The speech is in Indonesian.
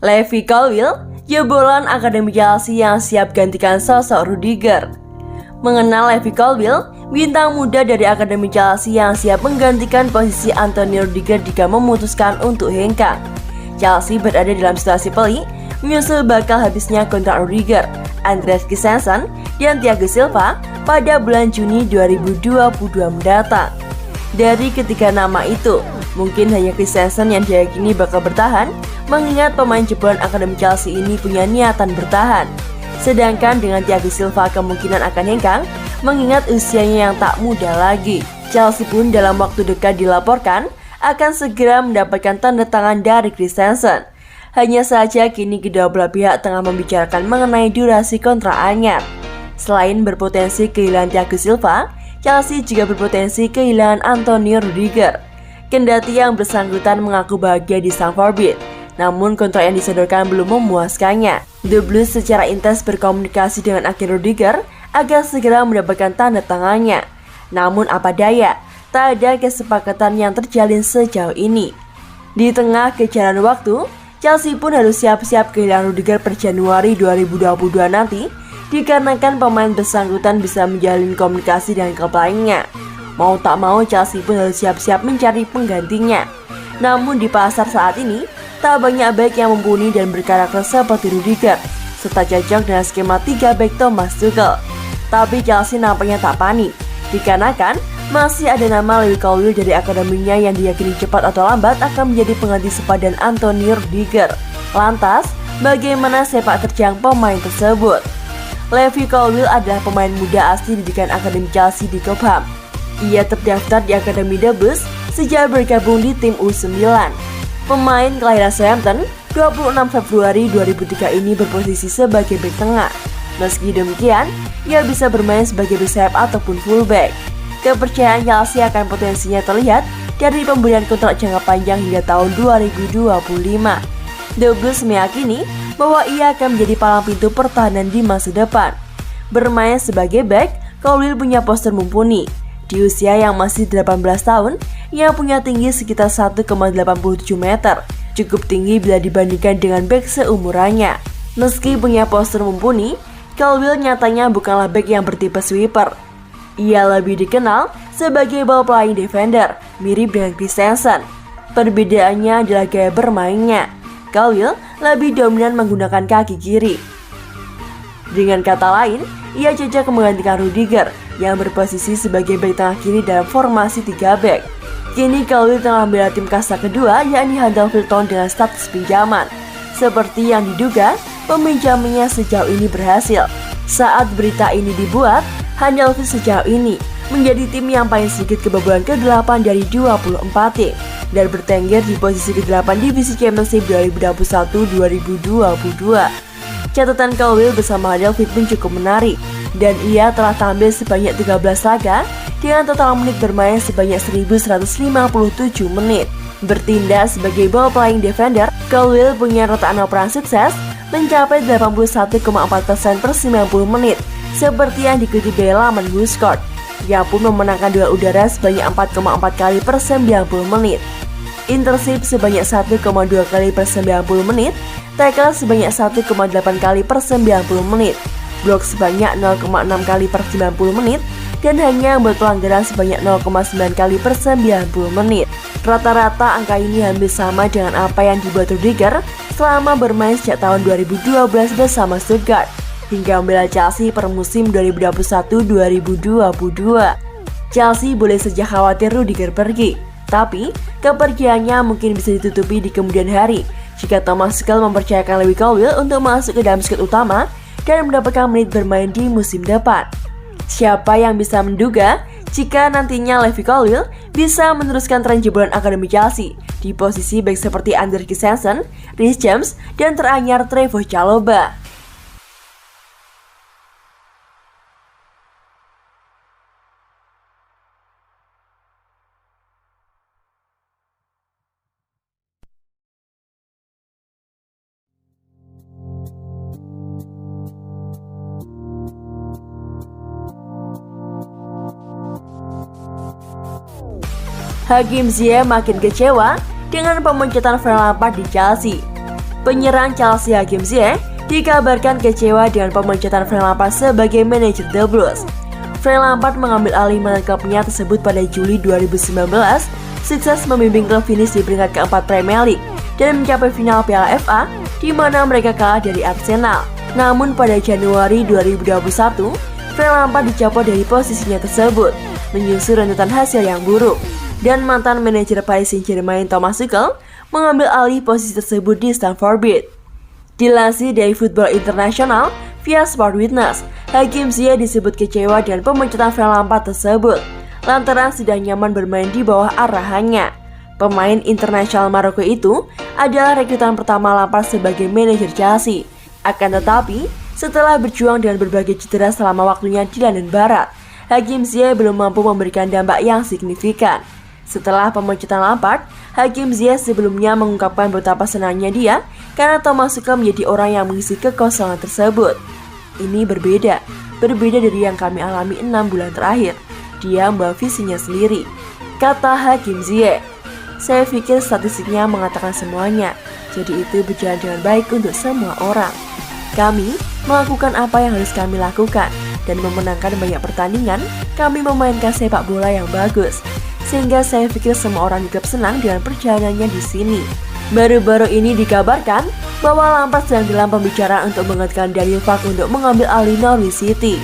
Levi Colwill, jebolan Akademi Chelsea yang siap gantikan sosok Rudiger. Mengenal Levi Colwill, bintang muda dari Akademi Chelsea yang siap menggantikan posisi Antonio Rudiger jika memutuskan untuk hengkang. Chelsea berada dalam situasi pelik, menyusul bakal habisnya kontrak Rudiger, Andreas Christensen, dan Thiago Silva pada bulan Juni 2022 mendatang. Dari ketiga nama itu, mungkin hanya Christensen yang diyakini bakal bertahan, mengingat pemain jebolan Akademi Chelsea ini punya niatan bertahan. Sedangkan dengan Thiago Silva kemungkinan akan hengkang, mengingat usianya yang tak muda lagi. Chelsea pun dalam waktu dekat dilaporkan akan segera mendapatkan tanda tangan dari Christensen. Hanya saja kini kedua belah pihak tengah membicarakan mengenai durasi kontrak anyar. Selain berpotensi kehilangan Thiago Silva, Chelsea juga berpotensi kehilangan Antonio Rudiger. Kendati yang bersangkutan mengaku bahagia di Stamford Bridge, namun kontrak yang disodorkan belum memuaskannya. The Blues secara intens berkomunikasi dengan agen Rudiger agar segera mendapatkan tanda tangannya. Namun apa daya, tak ada kesepakatan yang terjalin sejauh ini. Di tengah kejaran waktu, Chelsea pun harus siap-siap kehilangan Rudiger per Januari 2022 nanti, dikarenakan pemain bersangkutan bisa menjalin komunikasi dengan klub lainnya. Mau tak mau Chelsea pun harus siap-siap mencari penggantinya. Namun di pasar saat ini, tak banyak bek yang mumpuni dan berkarakter seperti Rudiger, serta cocok dengan skema 3 bek Thomas Tuchel. Tapi Chelsea nampaknya tak panik, dikarenakan masih ada nama Levi Colwill dari akademinya yang diyakini cepat atau lambat akan menjadi pengganti sepadan Antonio Rudiger. Lantas, bagaimana sepak terjang pemain tersebut? Levi Colwill adalah pemain muda asli didikan Akademi Chelsea di Cobham. Ia terdaftar di Akademi The Blues sejak bergabung di tim U9. Pemain kelahiran Southampton, 26 Februari 2003 ini berposisi sebagai bek tengah. Meski demikian, ia bisa bermain sebagai bek sayap ataupun fullback. Kepercayaan Chelsea akan potensinya terlihat dari pemberian kontrak jangka panjang hingga tahun 2025. The Blues meyakini bahwa ia akan menjadi palang pintu pertahanan di masa depan. Bermain sebagai bek, Colwill punya postur mumpuni. Di usia yang masih 18 tahun, ia punya tinggi sekitar 1,87 meter, cukup tinggi bila dibandingkan dengan bek seumurannya. Meski punya postur mumpuni, Colwill nyatanya bukanlah bek yang bertipe sweeper. Ia lebih dikenal sebagai ball playing defender, mirip dengan Christensen. Perbedaannya adalah gaya bermainnya. Colwill lebih dominan menggunakan kaki kiri. Dengan kata lain, ia cocok menggantikan Rudiger yang berposisi sebagai bek tengah kiri dalam formasi 3 bek. Kini Colwill tengah membela tim kasta kedua yakni Huddersfield Town dengan status pinjaman. Seperti yang diduga, peminjamannya sejauh ini berhasil. Saat berita ini dibuat, Huddersfield sejauh ini menjadi tim yang paling sedikit kebobolan ke-8 dari 24 tim dan bertengger di posisi ke-8 divisi Championship 2021-2022. Catatan Colwill bersama Huddersfield pun cukup menarik, dan ia telah tampil sebanyak 13 laga dengan total menit bermain sebanyak 1157 menit. Bertindak sebagai ball playing defender, Colwill punya rataan operan sukses mencapai 81,4% per 90 menit, seperti yang dikutip dari laman WhoScored. Ia pun memenangkan duel udara sebanyak 4,4 kali per 90 menit, intercept sebanyak 1,2 kali per 90 menit, tackle sebanyak 1,8 kali per 90 menit, blok sebanyak 0,6 kali per 90 menit, dan hanya membuat pelanggaran sebanyak 0,9 kali per 90 menit. Rata-rata angka ini hampir sama dengan apa yang dibuat Rudiger selama bermain sejak tahun 2012 bersama Stuttgart hingga membela Chelsea per musim 2021-2022. Chelsea boleh saja khawatir Rudiger pergi, tapi kepergiannya mungkin bisa ditutupi di kemudian hari jika Thomas Tuchel mempercayakan Levi Colwill untuk masuk ke dalam skuad utama dan mendapatkan menit bermain di musim depan. Siapa yang bisa menduga jika nantinya Levi Colwill bisa meneruskan tren jebolan Akademi Chelsea di posisi back seperti Andreas Christensen, Reece James, dan teranyar Trevoh Chalobah. Hakim Ziyech makin kecewa dengan pemencatan Frank Lampard di Chelsea. Penyerang Chelsea Hakim Ziyech dikabarkan kecewa dengan pemecatan Frank Lampard sebagai manajer The Blues. Frank Lampard mengambil alih mantan klubnya tersebut pada Juli 2019, sukses membimbing klub finish di peringkat keempat Premier League dan mencapai final Piala FA di mana mereka kalah dari Arsenal. Namun pada Januari 2021, Frank Lampard dicopot dari posisinya tersebut, menyusul rentetan hasil yang buruk, dan mantan manajer Paris Saint-Germain Thomas Tuchel mengambil alih posisi tersebut di Stamford Bridge. Dilansir dari Football International via Sport Witness, Hakim Ziyech disebut kecewa dengan pemecatan Frank Lampard tersebut lantaran sudah nyaman bermain di bawah arahannya. Pemain internasional Maroko itu adalah rekrutan pertama Lampard sebagai manajer Chelsea. Akan tetapi, setelah berjuang dengan berbagai cedera selama waktunya di London Barat, Hakim Ziyech belum mampu memberikan dampak yang signifikan. Setelah pemecatan Lampard, Hakim Ziyech sebelumnya mengungkapkan betapa senangnya dia karena Thomas Tuchel menjadi orang yang mengisi kekosongan tersebut. Ini berbeda dari yang kami alami 6 bulan terakhir. Dia membawa visinya sendiri, kata Hakim Ziyech. Saya pikir statistiknya mengatakan semuanya, jadi itu berjalan dengan baik untuk semua orang. Kami melakukan apa yang harus kami lakukan dan memenangkan banyak pertandingan. Kami memainkan sepak bola yang bagus, sehingga saya pikir semua orang di klub senang dengan perjalanannya di sini. Baru-baru ini dikabarkan bahwa Lampard sedang dalam pembicaraan untuk menggantikan Daniel Farke untuk mengambil alih Norwich City.